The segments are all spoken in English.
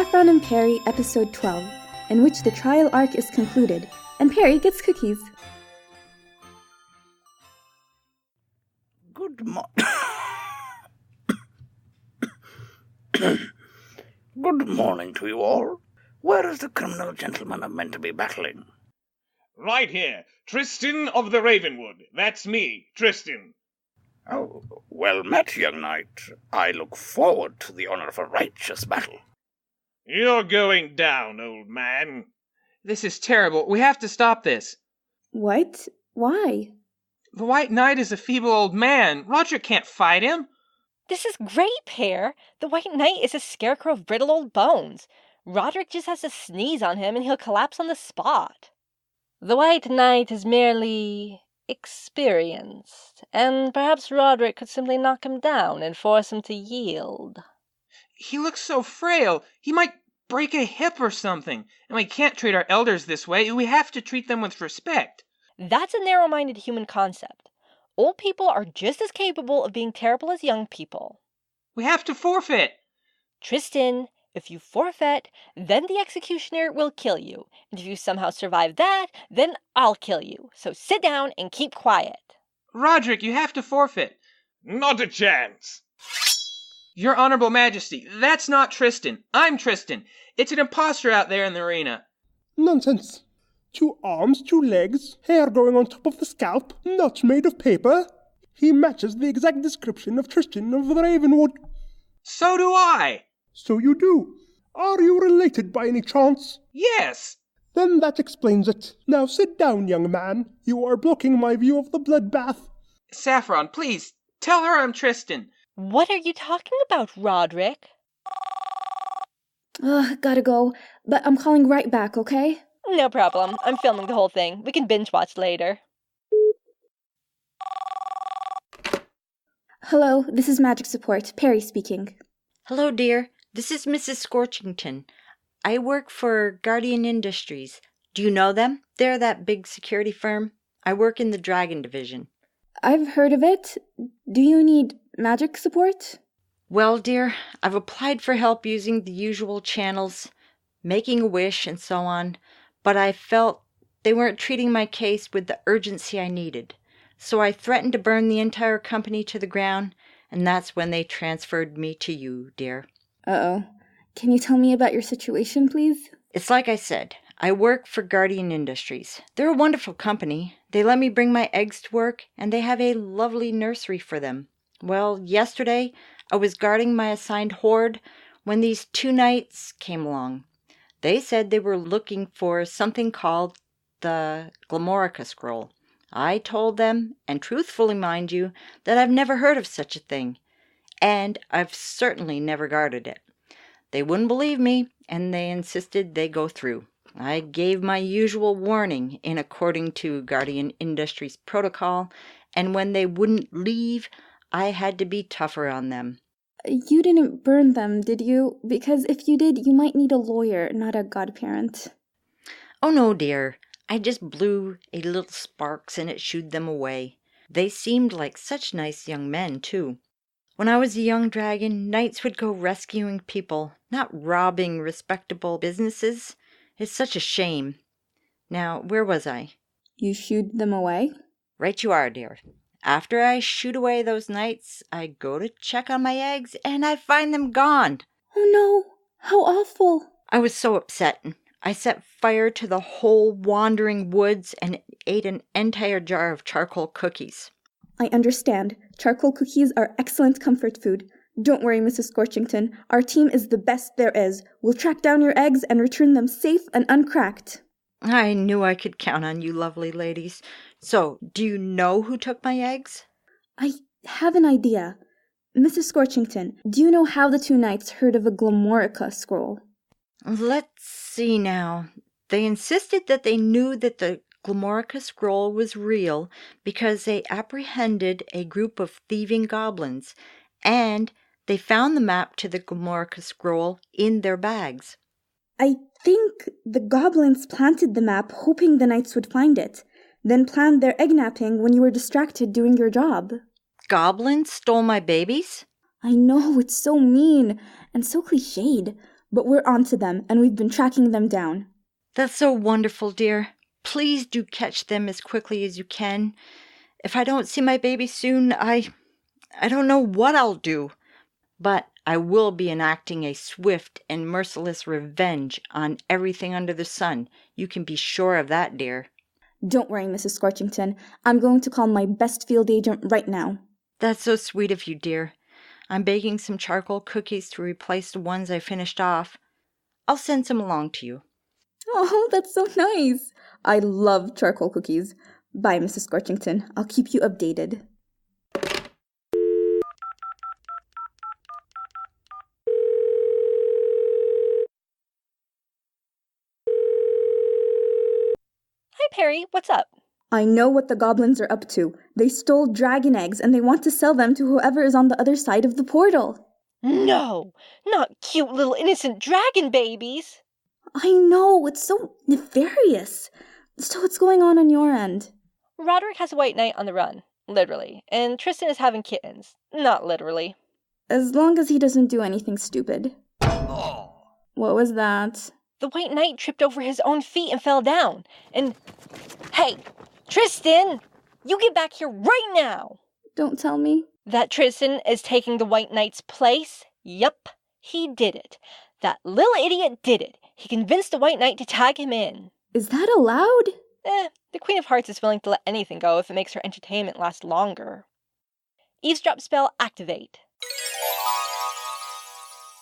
Saffron and Peri, episode 12, in which the trial arc is concluded, and Peri gets cookies. Good morning to you all. Where is the criminal gentleman I'm meant to be battling? Right here, Tristan of the Ravenwood. That's me, Tristan. Oh, well met, young knight. I look forward to the honor of a righteous battle. You're going down, old man. This is terrible. We have to stop this. What? Why? The White Knight is a feeble old man. Roderick can't fight him. This is great, Pear. The White Knight is a scarecrow of brittle old bones. Roderick just has to sneeze on him and he'll collapse on the spot. The White Knight is merely experienced, and perhaps Roderick could simply knock him down and force him to yield. He looks so frail. He might break a hip or something. And we can't treat our elders this way. We have to treat them with respect. That's a narrow-minded human concept. Old people are just as capable of being terrible as young people. We have to forfeit. Tristan, if you forfeit, then the executioner will kill you. And if you somehow survive that, then I'll kill you. So sit down and keep quiet. Roderick, you have to forfeit. Not a chance. Your Honorable Majesty, that's not Tristan. I'm Tristan. It's an imposter out there in the arena. Nonsense. 2 arms, 2 legs, hair going on top of the scalp, not made of paper. He matches the exact description of Tristan of the Ravenwood. So do I. So you do. Are you related by any chance? Yes. Then that explains it. Now sit down, young man. You are blocking my view of the bloodbath. Saffron, please, tell her I'm Tristan. What are you talking about, Roderick? Gotta go, but I'm calling right back, okay? No problem. I'm filming the whole thing. We can binge watch later. Hello, this is Magic Support, Peri speaking. Hello, dear. This is Mrs. Scorchington. I work for Guardian Industries. Do you know them? They're that big security firm. I work in the Dragon Division. I've heard of it. Do you need magic support? Well, dear, I've applied for help using the usual channels, making a wish and so on, but I felt they weren't treating my case with the urgency I needed. So I threatened to burn the entire company to the ground, and that's when they transferred me to you, dear. Uh-oh. Can you tell me about your situation, please? It's like I said, I work for Guardian Industries. They're a wonderful company. They let me bring my eggs to work, and they have a lovely nursery for them. Well, yesterday, I was guarding my assigned horde when these 2 knights came along. They said they were looking for something called the Glamorica Scroll. I told them, and truthfully mind you, that I've never heard of such a thing, and I've certainly never guarded it. They wouldn't believe me, and they insisted they go through. I gave my usual warning in according to Guardian Industries protocol, and when they wouldn't leave, I had to be tougher on them. You didn't burn them, did you? Because if you did, you might need a lawyer, not a godparent. Oh no, dear. I just blew a little sparks and it shooed them away. They seemed like such nice young men, too. When I was a young dragon, knights would go rescuing people, not robbing respectable businesses. It's such a shame. Now, where was I? You shooed them away? Right you are, dear. After I shoot away those knights, I go to check on my eggs, and I find them gone. Oh no, how awful. I was so upset. I set fire to the whole wandering woods and ate an entire jar of charcoal cookies. I understand. Charcoal cookies are excellent comfort food. Don't worry, Mrs. Scorchington. Our team is the best there is. We'll track down your eggs and return them safe and uncracked. I knew I could count on you lovely ladies. So, do you know who took my eggs? I have an idea. Mrs. Scorchington, do you know how the 2 knights heard of a Glamorica scroll? Let's see now. They insisted that they knew that the Glamorica scroll was real because they apprehended a group of thieving goblins, and they found the map to the Glamorica scroll in their bags. I think the goblins planted the map hoping the knights would find it, then planned their egg napping when you were distracted doing your job. Goblins stole my babies? I know, it's so mean and so cliched, but we're onto them, and we've been tracking them down. That's so wonderful, dear. Please do catch them as quickly as you can. If I don't see my baby soon, I don't know what I'll do. But I will be enacting a swift and merciless revenge on everything under the sun. You can be sure of that, dear. Don't worry, Mrs. Scorchington. I'm going to call my best field agent right now. That's so sweet of you, dear. I'm baking some charcoal cookies to replace the ones I finished off. I'll send some along to you. Oh, that's so nice. I love charcoal cookies. Bye, Mrs. Scorchington. I'll keep you updated. Hi, Peri. What's up? I know what the goblins are up to. They stole dragon eggs and they want to sell them to whoever is on the other side of the portal. No, not cute little innocent dragon babies. I know, it's so nefarious. So what's going on your end? Roderick has a white knight on the run, literally, and Tristan is having kittens, not literally. As long as he doesn't do anything stupid. Oh. What was that? The white knight tripped over his own feet and fell down. And, hey, Tristan, you get back here right now. Don't tell me. That Tristan is taking the white knight's place? Yup, he did it. That little idiot did it. He convinced the white knight to tag him in. Is that allowed? The Queen of Hearts is willing to let anything go if it makes her entertainment last longer. Eavesdrop spell activate.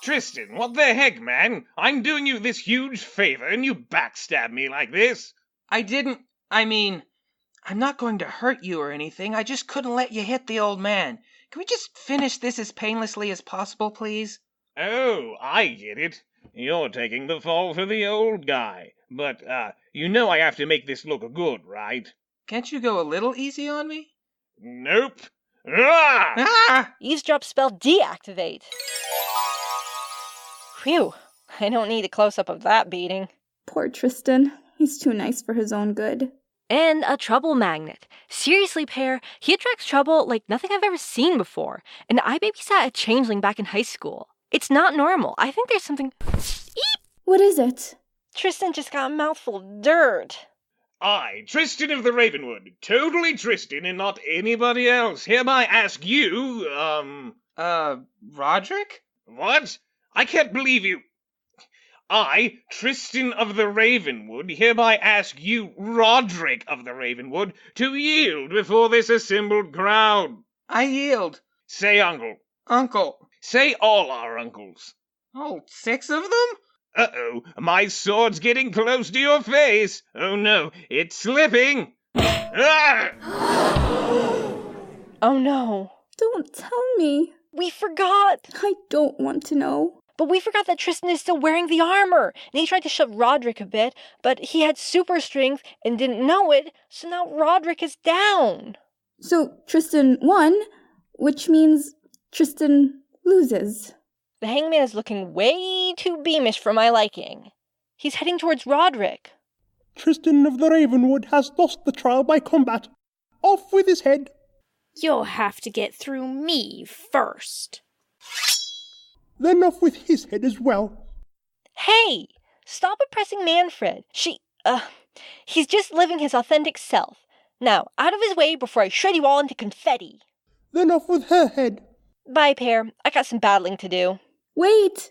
Tristan, what the heck, man? I'm doing you this huge favor and you backstab me like this? I'm not going to hurt you or anything. I just couldn't let you hit the old man. Can we just finish this as painlessly as possible, please? Oh, I get it. You're taking the fall for the old guy. But, you know I have to make this look good, right? Can't you go a little easy on me? Nope. Ah! Ah! Eavesdrop spell deactivate. Phew, I don't need a close-up of that beating. Poor Tristan. He's too nice for his own good. And a trouble magnet. Seriously, Pear, he attracts trouble like nothing I've ever seen before. And I babysat a changeling back in high school. It's not normal. I think there's something... Eep! What is it? Tristan just got a mouthful of dirt. I, Tristan of the Ravenwood, totally Tristan and not anybody else, hereby ask you, Roderick? What? I can't believe you. I, Tristan of the Ravenwood, hereby ask you, Roderick of the Ravenwood, to yield before this assembled crowd. I yield. Say uncle. Uncle. Say all our uncles. Oh, 6 of them? Uh-oh, my sword's getting close to your face. Oh no, it's slipping. Ah! Oh no. Don't tell me. We forgot. I don't want to know. But we forgot that Tristan is still wearing the armor. And he tried to shove Roderick a bit, but he had super strength and didn't know it, so now Roderick is down. So Tristan won, which means Tristan loses. The hangman is looking way too beamish for my liking. He's heading towards Roderick. Tristan of the Ravenwood has lost the trial by combat. Off with his head. You'll have to get through me first. Then off with his head as well. Hey! Stop oppressing Manfred. He's just living his authentic self. Now, out of his way before I shred you all into confetti. Then off with her head. Bye, Pear. I got some battling to do. Wait!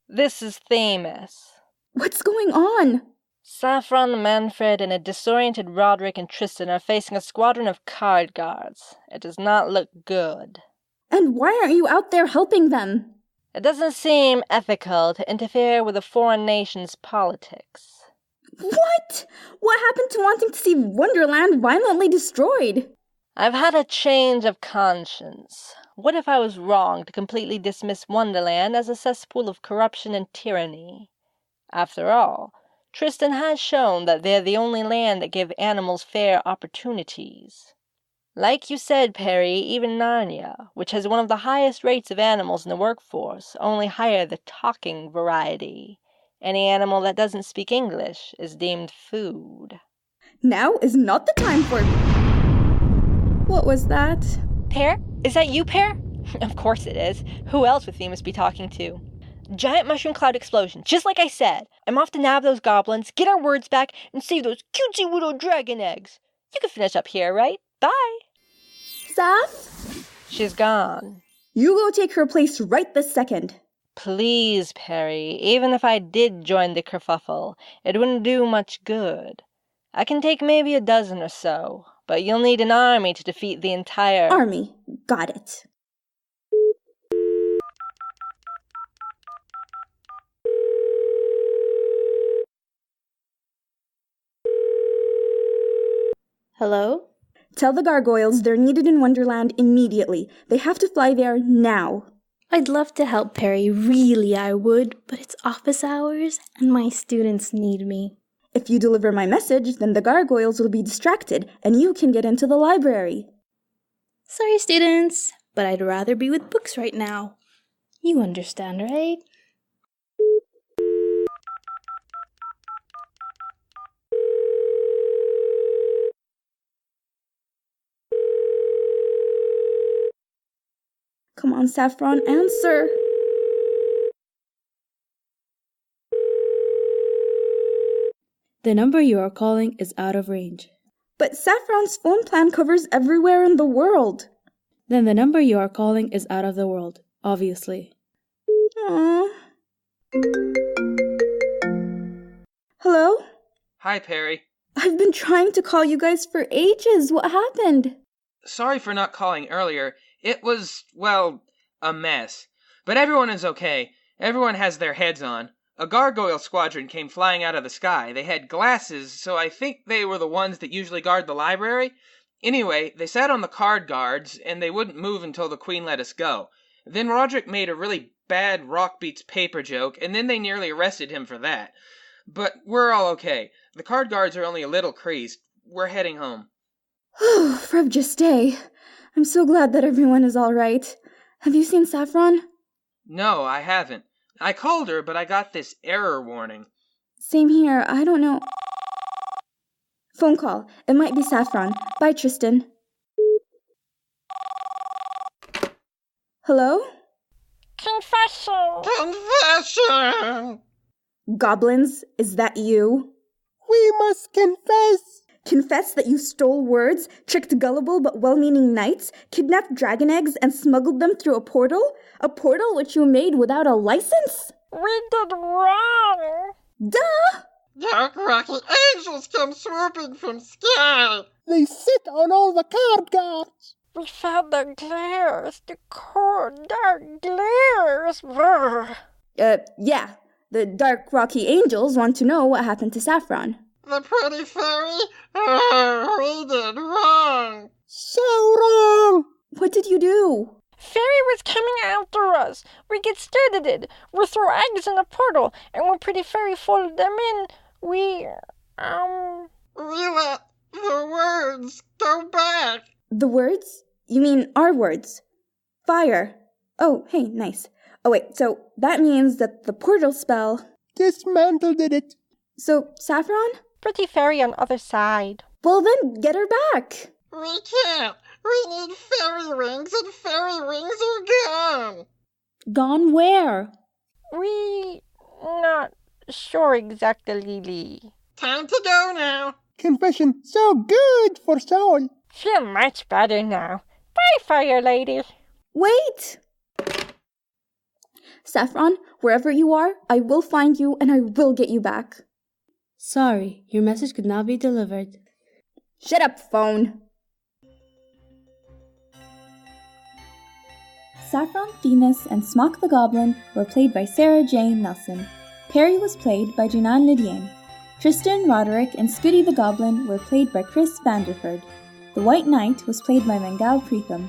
This is Themis. What's going on? Saffron, Manfred, and a disoriented Roderick and Tristan are facing a squadron of card guards. It does not look good. And why aren't you out there helping them? It doesn't seem ethical to interfere with a foreign nation's politics. What? What happened to wanting to see Wonderland violently destroyed? I've had a change of conscience. What if I was wrong to completely dismiss Wonderland as a cesspool of corruption and tyranny? After all, Tristan has shown that they're the only land that give animals fair opportunities. Like you said, Peri, even Narnia, which has one of the highest rates of animals in the workforce, only hire the talking variety. Any animal that doesn't speak English is deemed food. Now is not the time for... What was that? Pear? Is that you, Pear? Of course it is. Who else would Themis be talking to? Giant mushroom cloud explosion, just like I said. I'm off to nab those goblins, get our words back, and save those cutesy little dragon eggs. You can finish up here, right? Bye. Saf? She's gone. You go take her place right this second. Please, Peri, even if I did join the kerfuffle, it wouldn't do much good. I can take maybe a dozen or so, but you'll need an army to defeat the entire... Army. Got it. Hello? Tell the gargoyles they're needed in Wonderland immediately. They have to fly there now. I'd love to help Peri, really I would, but it's office hours and my students need me. If you deliver my message, then the gargoyles will be distracted and you can get into the library. Sorry, students, but I'd rather be with books right now. You understand, right? Come on, Saffron, answer. The number you are calling is out of range. But Saffron's phone plan covers everywhere in the world. Then the number you are calling is out of the world, obviously. Aww. Hello? Hi, Peri. I've been trying to call you guys for ages. What happened? Sorry for not calling earlier. It was, well, a mess. But everyone is okay. Everyone has their heads on. A gargoyle squadron came flying out of the sky. They had glasses, so I think they were the ones that usually guard the library. Anyway, they sat on the card guards, and they wouldn't move until the queen let us go. Then Roderick made a really bad rock beats paper joke, and then they nearly arrested him for that. But we're all okay. The card guards are only a little creased. We're heading home. Oh, Freb just stay. I'm so glad that everyone is all right. Have you seen Saffron? No, I haven't. I called her, but I got this error warning. Same here. I don't know. Phone call. It might be Saffron. Bye, Tristan. Hello? Confession! Confession! Goblins, is that you? We must confess. Confess that you stole words, tricked gullible but well-meaning knights, kidnapped dragon eggs, and smuggled them through a portal? A portal which you made without a license? We did wrong! Duh! Dark rocky angels come swooping from sky! They sit on all the card guards. We found the glares, the cold, dark glares! Brr. Yeah. The Dark Rocky Angels want to know what happened to Saffron. The pretty fairy? Oh, we did wrong! So wrong. What did you do? Fairy was coming after us. We get started it. We throw eggs in a portal, and when Pretty Fairy folded them in, we let the words go back. The words? You mean our words? Fire. Oh, hey, nice. Oh wait, so that means that the portal spell... Dismantled it. So, Saffron? Pretty Fairy on other side. Well then, get her back. We can't. We need fairy rings, and fairy rings are gone. Gone where? We... not sure exactly. Time to go now. Confession so good for soul. Feel much better now. Bye, Fire Lady. Wait! Saffron, wherever you are, I will find you and I will get you back. Sorry, your message could not be delivered. Shut up, phone. Saffron, Themis, and Smock the Goblin were played by Sarah J. Nelson. Peri was played by Junan Lydian. Tristan, Roderick, and Scooty the Goblin were played by Chris Vanderford. The White Knight was played by Mangal Preetham.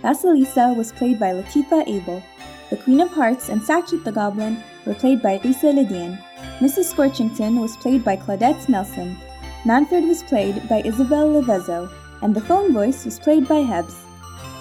Vasilisa was played by Latifa Abel. The Queen of Hearts and Satchit the Goblin were played by Risa Lydian. Mrs. Scorchington was played by Claudette Nelson. Manfred was played by Isabel Levezo, and the phone voice was played by Hebs.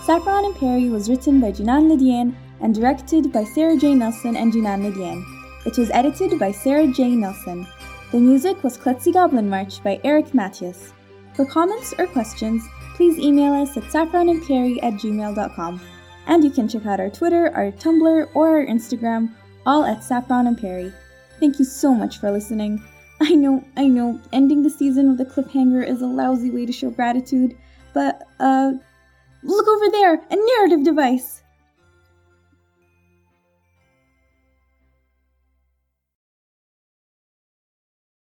Saffron and Peri was written by Junan Lydian and directed by Sarah J. Nelson and Junan Lydian. It was edited by Sarah J. Nelson. The music was Klutzy Goblin March by Eric Matthias. For comments or questions, please email us at saffronandperi@gmail.com. And you can check out our Twitter, our Tumblr, or our Instagram, all at Saffron and Peri. Thank you so much for listening. I know, ending the season with a cliffhanger is a lousy way to show gratitude, but, look over there, a narrative device!